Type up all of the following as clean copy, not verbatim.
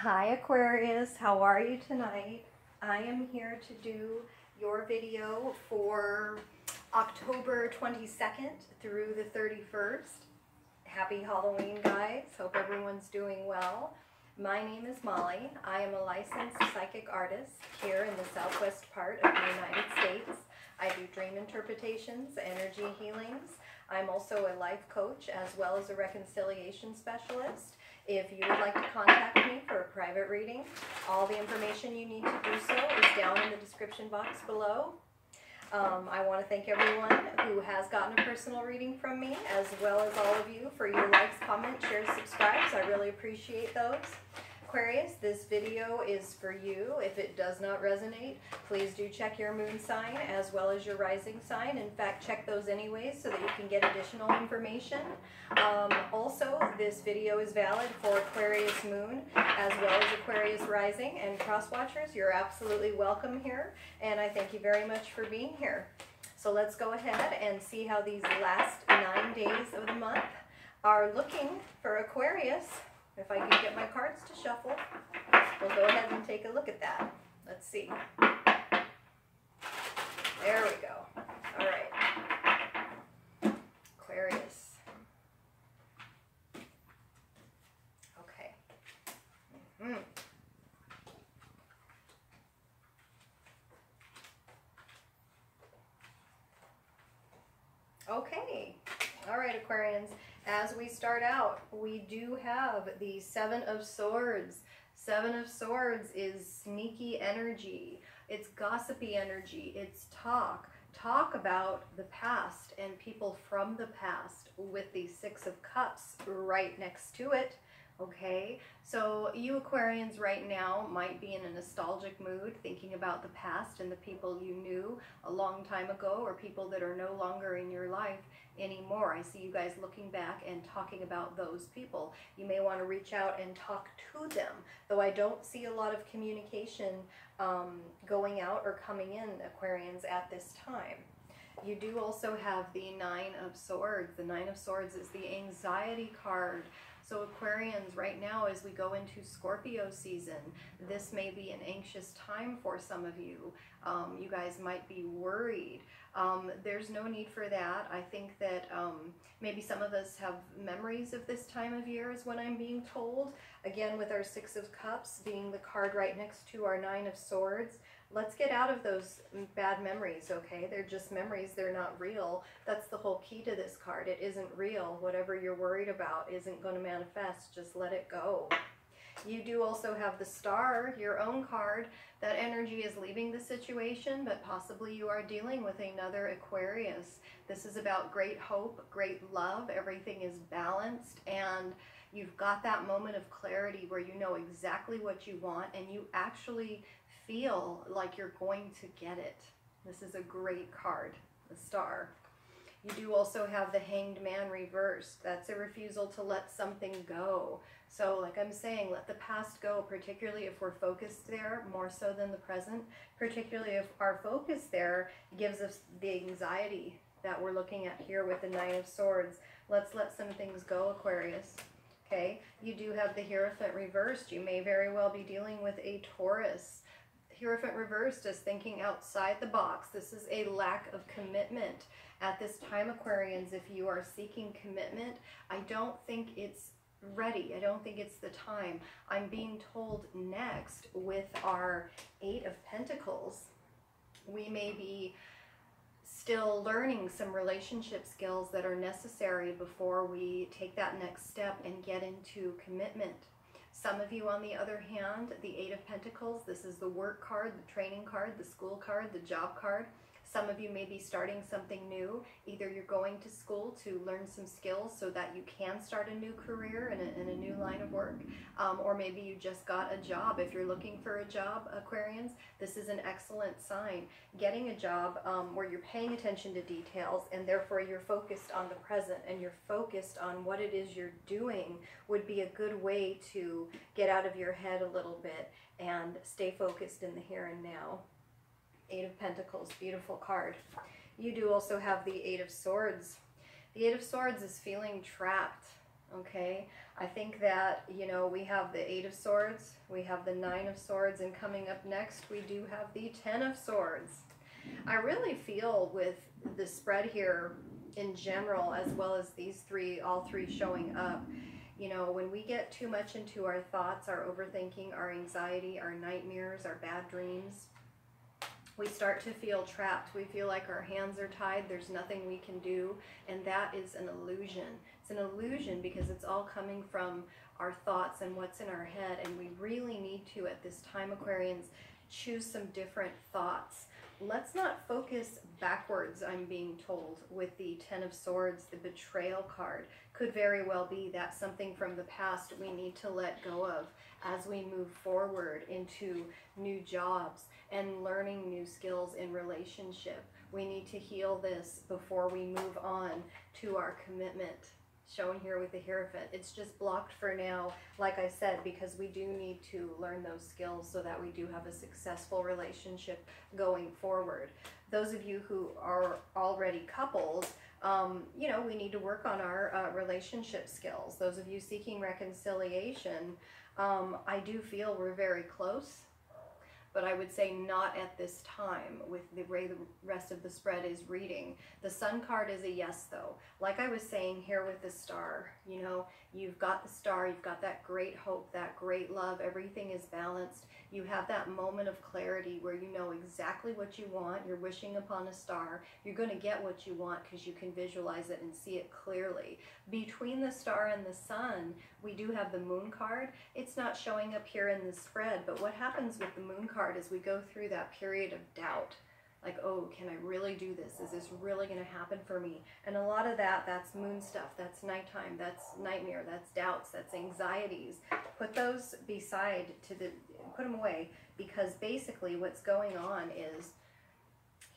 Hi Aquarius, how are you tonight? I am here to do your video for October 22nd through the 31st. Happy Halloween, guys. Hope everyone's doing well. My name is Molly. I am a licensed psychic artist here in the southwest part of the United States. I do dream interpretations, energy healings. I'm also a life coach as well as a reconciliation specialist. If you would like to contact me for a private reading, all the information you need to do so is down in the description box below. I want to thank everyone who has gotten a personal reading from me, as well as all of you for your likes, comments, shares, subscribes. I really appreciate those. Aquarius, this video is for you. If it does not resonate, please do check your moon sign as well as your rising sign. In fact, check those anyways so that you can get additional information. Also, this video is valid for Aquarius moon as well as Aquarius rising, and cross watchers, you're absolutely welcome here, and I thank you very much for being here. So let's go ahead and see how these last 9 days of the month are looking for Aquarius. If I can get my cards to shuffle, we'll go ahead and take a look at that. Let's see. There we go. All right. Aquarius. Okay. Okay. All right, Aquarians. As we start out, we do have the Seven of Swords. Seven of Swords is sneaky energy. It's gossipy energy. It's talk about the past and people from the past, with the Six of Cups right next to it. Okay, so you Aquarians right now might be in a nostalgic mood, thinking about the past and the people you knew a long time ago, or people that are no longer in your life anymore. I see you guys looking back and talking about those people. You may want to reach out and talk to them, though I don't see a lot of communication going out or coming in, Aquarians, at this time. You do also have the Nine of Swords. The Nine of Swords is the anxiety card. So Aquarians, right now as we go into Scorpio season, this may be an anxious time for some of you. You guys might be worried. There's no need for that. I think that maybe some of us have memories of this time of year is what I'm being told. Again, with our Six of Cups being the card right next to our Nine of Swords, let's get out of those bad memories, okay? They're just memories. They're not real. That's the whole key to this card. It isn't real. Whatever you're worried about isn't going to manifest. Just let it go. You do also have the Star, your own card. That energy is leaving the situation, but possibly you are dealing with another Aquarius. This is about great hope, great love. Everything is balanced, and you've got that moment of clarity where you know exactly what you want, and you actually feel like you're going to get it. This is a great card, the Star. You do also have the Hanged Man reversed. That's a refusal to let something go. So like I'm saying, let the past go, particularly if we're focused there more so than the present, particularly if our focus there gives us the anxiety that we're looking at here with the Nine of Swords. Let's let some things go, Aquarius. Okay, you do have the Hierophant reversed. You may very well be dealing with a Taurus. Hierophant reversed is thinking outside the box. This is a lack of commitment. At this time, Aquarians, if you are seeking commitment, I don't think it's ready. I don't think it's the time. I'm being told next with our Eight of Pentacles, we may be still learning some relationship skills that are necessary before we take that next step and get into commitment. Some of you, on the other hand, the Eight of Pentacles, this is the work card, the training card, the school card, the job card. Some of you may be starting something new. Either you're going to school to learn some skills so that you can start a new career in a new line of work, or maybe you just got a job. If you're looking for a job, Aquarians, this is an excellent sign. Getting a job where you're paying attention to details, and therefore you're focused on the present and you're focused on what it is you're doing, would be a good way to get out of your head a little bit and stay focused in the here and now. Eight of Pentacles, beautiful card. You do also have the Eight of Swords. The Eight of Swords is feeling trapped. Okay, I think that, you know, we have the Eight of Swords, we have the Nine of Swords, and coming up next we do have the Ten of Swords. I really feel with the spread here in general, as well as these three, all three showing up, you know, when we get too much into our thoughts, our overthinking, our anxiety, our nightmares, our bad dreams, we start to feel trapped. We feel like our hands are tied. There's nothing we can do. And that is an illusion. It's an illusion because it's all coming from our thoughts and what's in our head. And we really need to, at this time, Aquarians, choose some different thoughts. Let's not focus backwards, I'm being told, with the Ten of Swords. The Betrayal card could very well be that something from the past we need to let go of as we move forward into new jobs and learning new skills in relationship. We need to heal this before we move on to our commitment. Shown here with the Hierophant. It's just blocked for now, like I said, because we do need to learn those skills so that we do have a successful relationship going forward. Those of you who are already couples, you know, we need to work on our relationship skills. Those of you seeking reconciliation, I do feel we're very close. But I would say not at this time with the way the rest of the spread is reading. The Sun card is a yes, though. Like I was saying here with the Star, you know, you've got the Star, you've got that great hope, that great love, everything is balanced. You have that moment of clarity where you know exactly what you want. You're wishing upon a star. You're going to get what you want because you can visualize it and see it clearly. Between the Star and the Sun, we do have the Moon card. It's not showing up here in the spread, but what happens with the Moon card is we go through that period of doubt. Like, oh, can I really do this? Is this really going to happen for me? And a lot of that's moon stuff. That's nighttime. That's nightmare. That's doubts. That's anxieties. Put those beside put them away, because basically what's going on is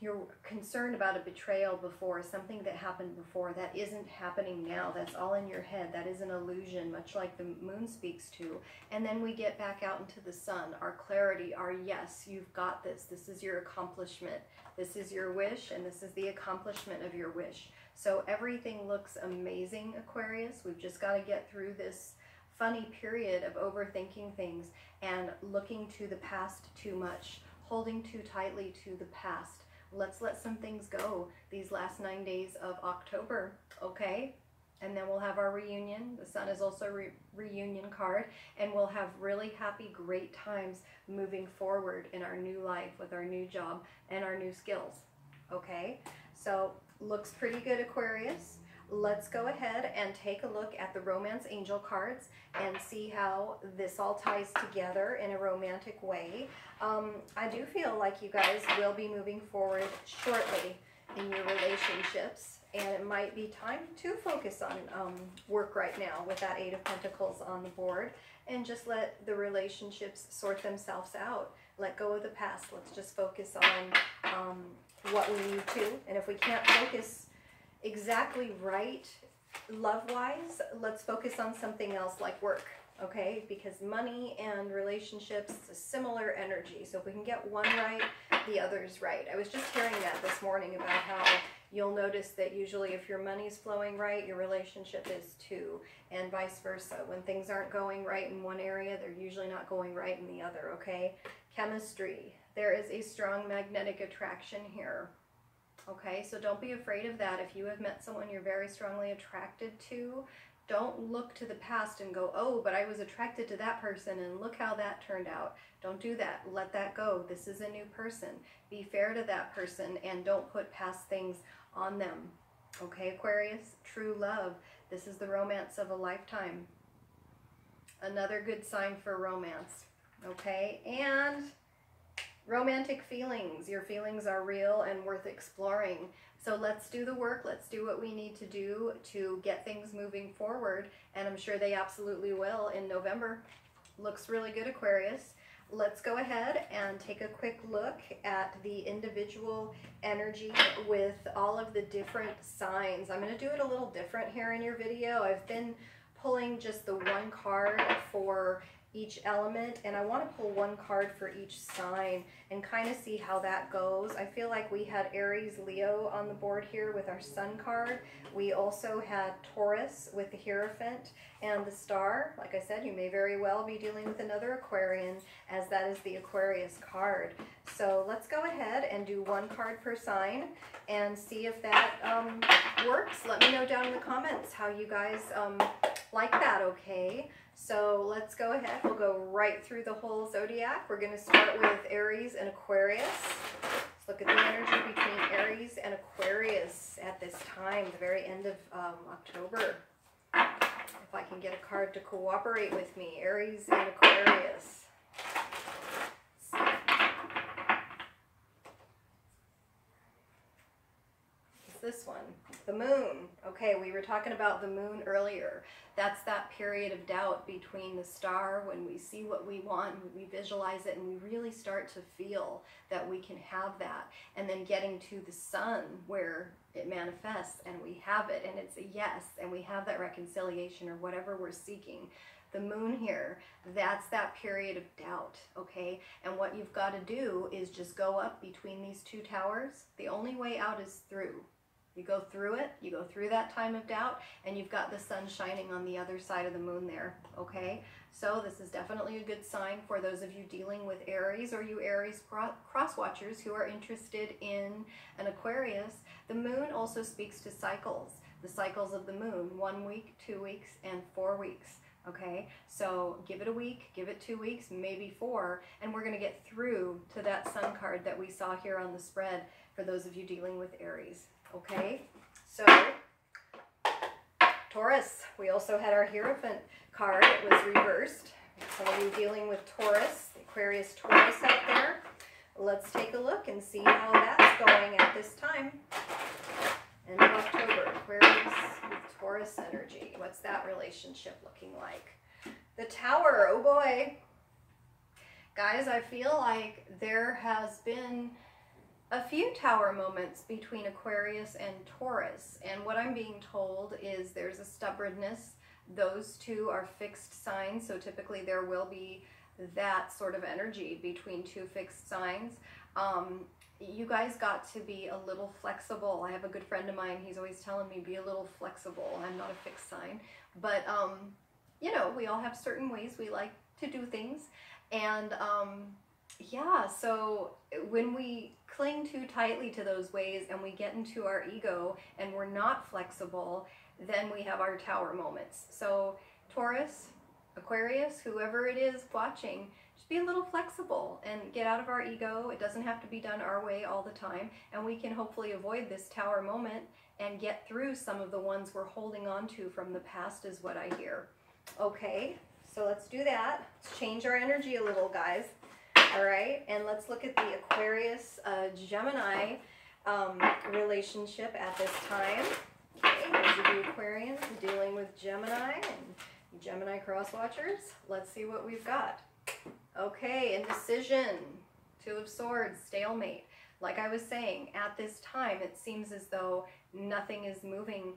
you're concerned about a betrayal before, something that happened before that isn't happening now. That's all in your head. That is an illusion, much like the Moon speaks to. And then we get back out into the Sun, our clarity, our yes, you've got this. This is your accomplishment. This is your wish, and this is the accomplishment of your wish. So everything looks amazing, Aquarius. We've just got to get through this funny period of overthinking things and looking to the past too much, holding too tightly to the past. Let's let some things go these last 9 days of October, okay? And then we'll have our reunion. The Sun is also a reunion card, and we'll have really happy, great times moving forward in our new life with our new job and our new skills, okay? So looks pretty good, Aquarius. Let's go ahead and take a look at the Romance Angel cards and see how this all ties together in a romantic way. I do feel like you guys will be moving forward shortly in your relationships, and it might be time to focus on work right now with that Eight of Pentacles on the board, and just let the relationships sort themselves out. Let go of the past. Let's just focus on what we need to, and if we can't focus exactly right love-wise, let's focus on something else like work, okay? Because money and relationships is a similar energy. So if we can get one right, the other's right. I was just hearing that this morning about how you'll notice that usually if your money's flowing right, your relationship is too, and vice versa. When things aren't going right in one area, they're usually not going right in the other, okay? Chemistry. There is a strong magnetic attraction here. Okay, so don't be afraid of that. If you have met someone you're very strongly attracted to, don't look to the past and go, oh, but I was attracted to that person and look how that turned out. Don't do that. Let that go. This is a new person. Be fair to that person and don't put past things on them. Okay, Aquarius? True love. This is the romance of a lifetime. Another good sign for romance. Okay, and romantic feelings. Your feelings are real and worth exploring. So let's do the work. Let's do what we need to do to get things moving forward. And I'm sure they absolutely will in November. Looks really good, Aquarius. Let's go ahead and take a quick look at the individual energy with all of the different signs. I'm going to do it a little different here in your video. I've been pulling just the one card for each element, and I want to pull one card for each sign and kind of see how that goes. I feel like we had Aries, Leo on the board here with our Sun card. We also had Taurus with the Hierophant and the Star. Like I said, you may very well be dealing with another Aquarian, as that is the Aquarius card. So let's go ahead and do one card per sign and see if that works. Let me know down in the comments how you guys like that, okay? So let's go ahead. We'll go right through the whole zodiac. We're going to start with Aries and Aquarius. Let's look at the energy between Aries and Aquarius at this time, the very end of October. If I can get a card to cooperate with me. Aries and Aquarius. This one, the moon. Okay, we were talking about the moon earlier. That's that period of doubt between the star, when we see what we want, we visualize it, and we really start to feel that we can have that, and then getting to the sun where it manifests and we have it and it's a yes, and we have that reconciliation or whatever we're seeking. The moon here, that's that period of doubt, okay? And what you've got to do is just go up between these two towers. The only way out is through. You go through it, you go through that time of doubt, and you've got the sun shining on the other side of the moon there, okay? So this is definitely a good sign for those of you dealing with Aries, or you Aries cross-watchers who are interested in an Aquarius. The moon also speaks to cycles, the cycles of the moon, 1 week, 2 weeks, and 4 weeks. Okay, so give it a week, give it 2 weeks, maybe 4, and we're going to get through to that sun card that we saw here on the spread for those of you dealing with Aries. Okay, so Taurus, we also had our Hierophant card. It was reversed. Some of you dealing with Taurus, Aquarius Taurus out there. Let's take a look and see how that's going at this time. End of October, Aquarius with Taurus energy. What's that relationship looking like? The Tower, oh boy. Guys, I feel like there has been a few Tower moments between Aquarius and Taurus, and what I'm being told is there's a stubbornness. Those two are fixed signs, so typically there will be that sort of energy between two fixed signs. You guys got to be a little flexible. I have a good friend of mine, he's always telling me, be a little flexible. I'm not a fixed sign, but you know, we all have certain ways we like to do things, and yeah, so when we cling too tightly to those ways and we get into our ego and we're not flexible, then we have our Tower moments. So Taurus, Aquarius, whoever it is watching, just be a little flexible and get out of our ego. It doesn't have to be done our way all the time, and we can hopefully avoid this Tower moment and get through some of the ones we're holding on to from the past, is what I hear. Okay, so let's do that. Let's change our energy a little, guys. All right, and let's look at the Aquarius Gemini relationship at this time. Okay, those of you Aquarians dealing with Gemini and Gemini cross-watchers, let's see what we've got. Okay, indecision, Two of Swords, stalemate. Like I was saying, at this time, it seems as though nothing is moving,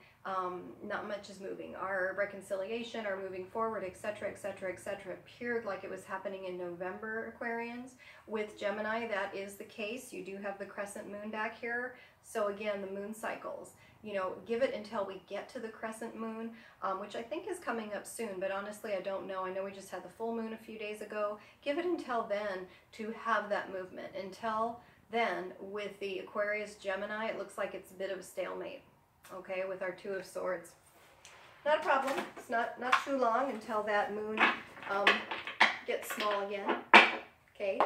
not much is moving. Our reconciliation, our moving forward, etc., etc., etc., appeared like it was happening in November, Aquarians. With Gemini, that is the case. You do have the crescent moon back here. So again, the moon cycles. You know, give it until we get to the crescent moon, which I think is coming up soon, but honestly, I don't know. I know we just had the full moon a few days ago. Give it until then to have that movement. Until then, with the Aquarius Gemini, it looks like it's a bit of a stalemate, okay, with our Two of Swords. Not a problem. It's not too long until that moon gets small again, okay.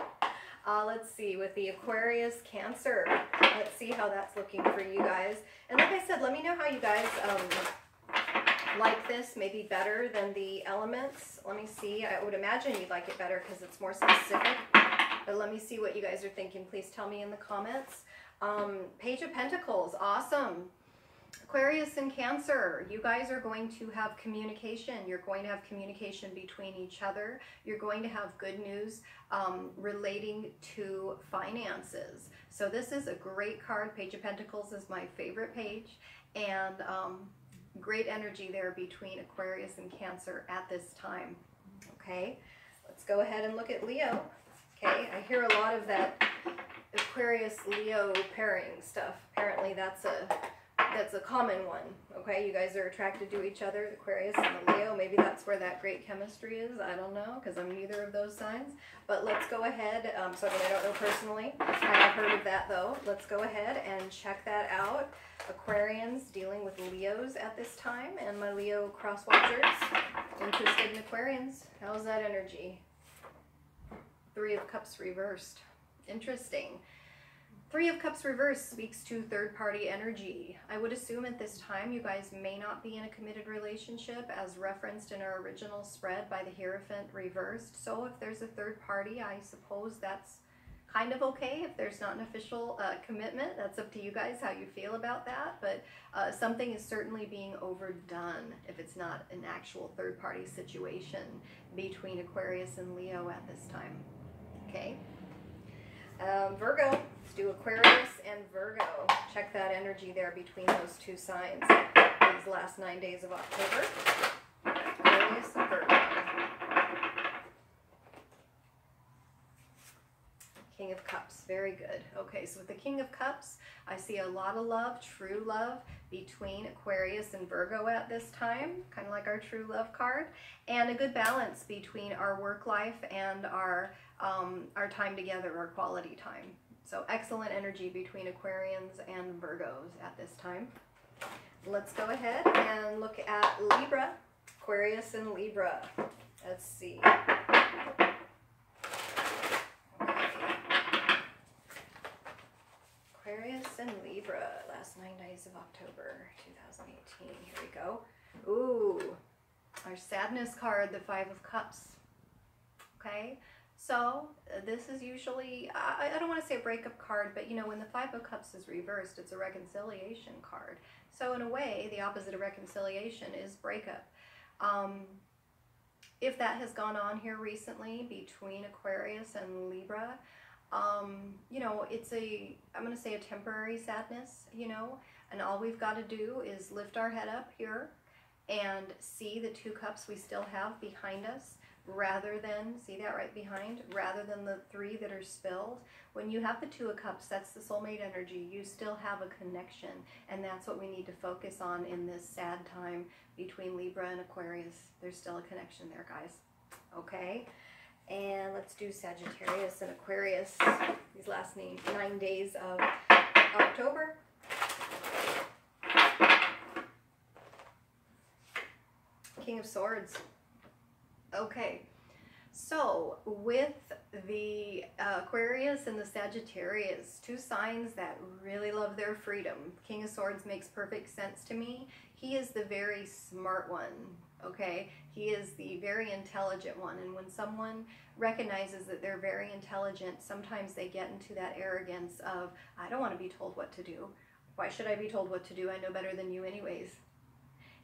Let's see, with the Aquarius Cancer, let's see how that's looking for you guys. And like I said, let me know how you guys like this, maybe better than the elements. Let me see. I would imagine you'd like it better because it's more specific. But let me see what you guys are thinking. Please tell me in the comments. Page of Pentacles, awesome. Aquarius and Cancer, you guys are going to have communication. You're going to have communication between each other. You're going to have good news relating to finances. So this is a great card. Page of Pentacles is my favorite page. And great energy there between Aquarius and Cancer at this time. Okay, Let's go ahead and look at Leo. Okay, I hear a lot of that Aquarius-Leo pairing stuff. Apparently that's a common one. Okay, you guys are attracted to each other, the Aquarius and the Leo. Maybe that's where that great chemistry is. I don't know, because I'm neither of those signs. But let's go ahead. So I mean, I don't know personally. I have heard of that though. Let's go ahead and check that out. Aquarians dealing with Leos at this time, and my Leo cross watchers interested in Aquarians. How's that energy? Three of Cups reversed. Interesting. Three of Cups reversed speaks to third-party energy. I would assume at this time you guys may not be in a committed relationship as referenced in our original spread by the Hierophant reversed. So if there's a third party, I suppose that's kind of okay. If there's not an official commitment, that's up to you guys how you feel about that. But something is certainly being overdone if it's not an actual third-party situation between Aquarius and Leo at this time. Okay. Virgo, let's do Aquarius and Virgo. Check that energy there between those two signs these last 9 days of October. Aquarius and Virgo. King of Cups, very good. Okay, so with the King of Cups, I see a lot of love, true love, between Aquarius and Virgo at this time, kind of like our true love card, and a good balance between our work life and our time together, our quality time. So excellent energy between Aquarians and Virgos at this time. Let's go ahead and look at Libra, Aquarius and Libra. Let's see. Aquarius and Libra, last 9 days of October 2018. Here we go. Ooh, our sadness card, the Five of Cups. Okay, so this is usually, I don't want to say a breakup card, but you know, when the Five of Cups is reversed, it's a reconciliation card. So in a way, the opposite of reconciliation is breakup. If that has gone on here recently between Aquarius and Libra, you know, it's I'm going to say a temporary sadness, you know, and all we've got to do is lift our head up here and see the two cups we still have behind us, rather than, see that right behind, rather than the three that are spilled. When you have the Two of Cups, that's the soulmate energy. You still have a connection, and that's what we need to focus on in this sad time between Libra and Aquarius. There's still a connection there, guys. Okay? And let's do Sagittarius and Aquarius these last 9 days of October. King of Swords. Okay, so with the Aquarius and the Sagittarius, two signs that really love their freedom. King of Swords makes perfect sense to me. He is the very smart one, okay? He is the very intelligent one, and when someone recognizes that they're very intelligent, sometimes they get into that arrogance of, I don't want to be told what to do. Why should I be told what to do? I know better than you anyways.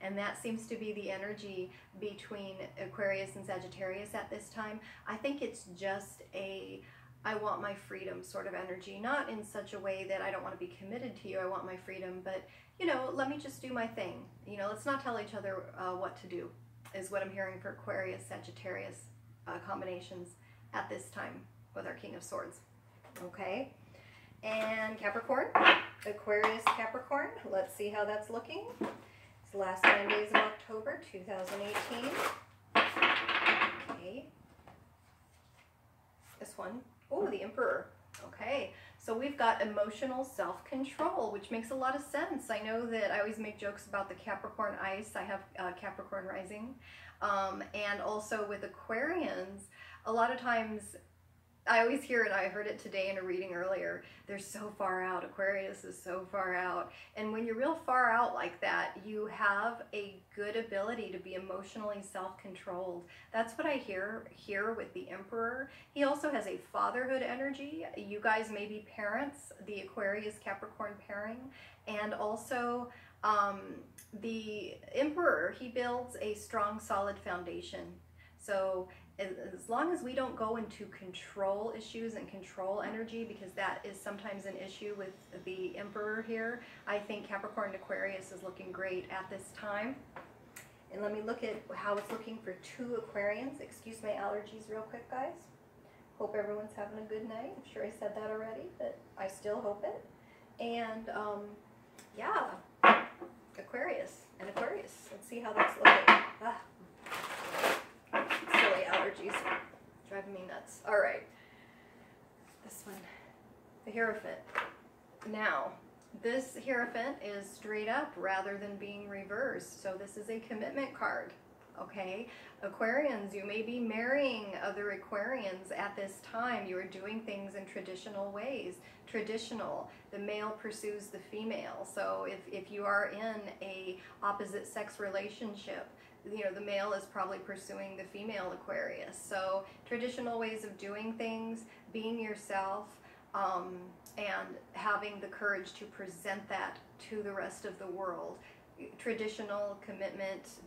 And that seems to be the energy between Aquarius and Sagittarius at this time. I think it's just a, I want my freedom sort of energy. Not in such a way that I don't want to be committed to you, I want my freedom, but, you know, let me just do my thing. You know, let's not tell each other what to do, is what I'm hearing for Aquarius, Sagittarius combinations at this time with our King of Swords. Okay? And Capricorn, Aquarius, Capricorn. Let's see how that's looking. Last 9 days of October 2018. Okay. This one. Oh, the Emperor. Okay. So we've got emotional self-control, which makes a lot of sense. I know that I always make jokes about the Capricorn ice. I have Capricorn rising. And also with Aquarians, a lot of times I always hear it, I heard it today in a reading earlier, they're so far out, Aquarius is so far out. And when you're real far out like that, you have a good ability to be emotionally self-controlled. That's what I hear here with the Emperor. He also has a fatherhood energy. You guys may be parents, the Aquarius-Capricorn pairing. And also the Emperor, he builds a strong, solid foundation. So as long as we don't go into control issues and control energy, because that is sometimes an issue with the Emperor here, I think Capricorn and Aquarius is looking great at this time. And let me look at how it's looking for 2 Aquarians. Excuse my allergies real quick, guys. Hope everyone's having a good night. I'm sure I said that already, but I still hope it. And yeah, Aquarius and Aquarius. Let's see how that's looking. Ah. Silly allergies. Driving me nuts. All right. This one. The Hierophant. Now, this Hierophant is straight up rather than being reversed. So this is a commitment card. Okay, Aquarians, you may be marrying other Aquarians at this time. You are doing things in traditional ways. Traditional, the male pursues the female. So if you are in a opposite sex relationship, you know, the male is probably pursuing the female Aquarius. So traditional ways of doing things, being yourself, and having the courage to present that to the rest of the world. Traditional commitment.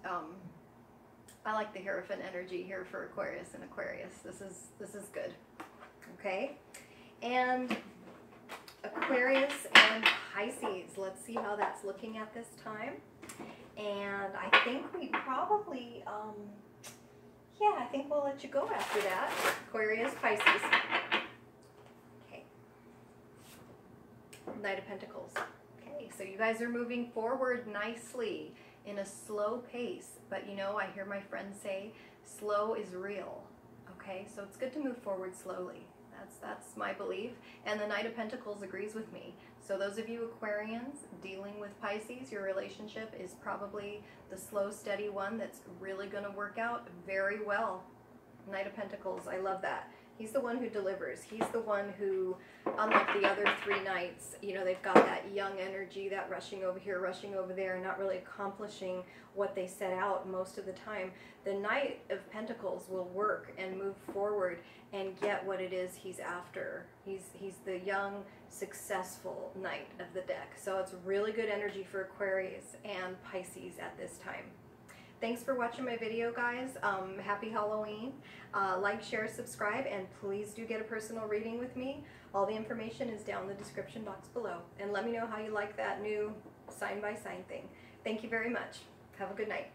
I like the Hierophant energy here for Aquarius and Aquarius. This is good. Okay, and Aquarius and Pisces. Let's see how that's looking at this time. And I think we probably, yeah, I think we'll let you go after that. Aquarius, Pisces. Okay. Knight of Pentacles. Okay, so you guys are moving forward nicely in a slow pace. But you know, I hear my friends say, slow is real. Okay, so it's good to move forward slowly. That's my belief. And the Knight of Pentacles agrees with me. So those of you Aquarians dealing with Pisces, your relationship is probably the slow, steady one that's really going to work out very well. Knight of Pentacles, I love that. He's the one who delivers. He's the one who, unlike the other 3 knights, you know, they've got that young energy, that rushing over here, rushing over there, not really accomplishing what they set out most of the time. The Knight of Pentacles will work and move forward and get what it is he's after. He's the young, successful knight of the deck. So it's really good energy for Aquarius and Pisces at this time. Thanks for watching my video, guys. Happy Halloween. Like, share, subscribe, and please do get a personal reading with me. All the information is down in the description box below. And let me know how you like that new sign-by-sign thing. Thank you very much. Have a good night.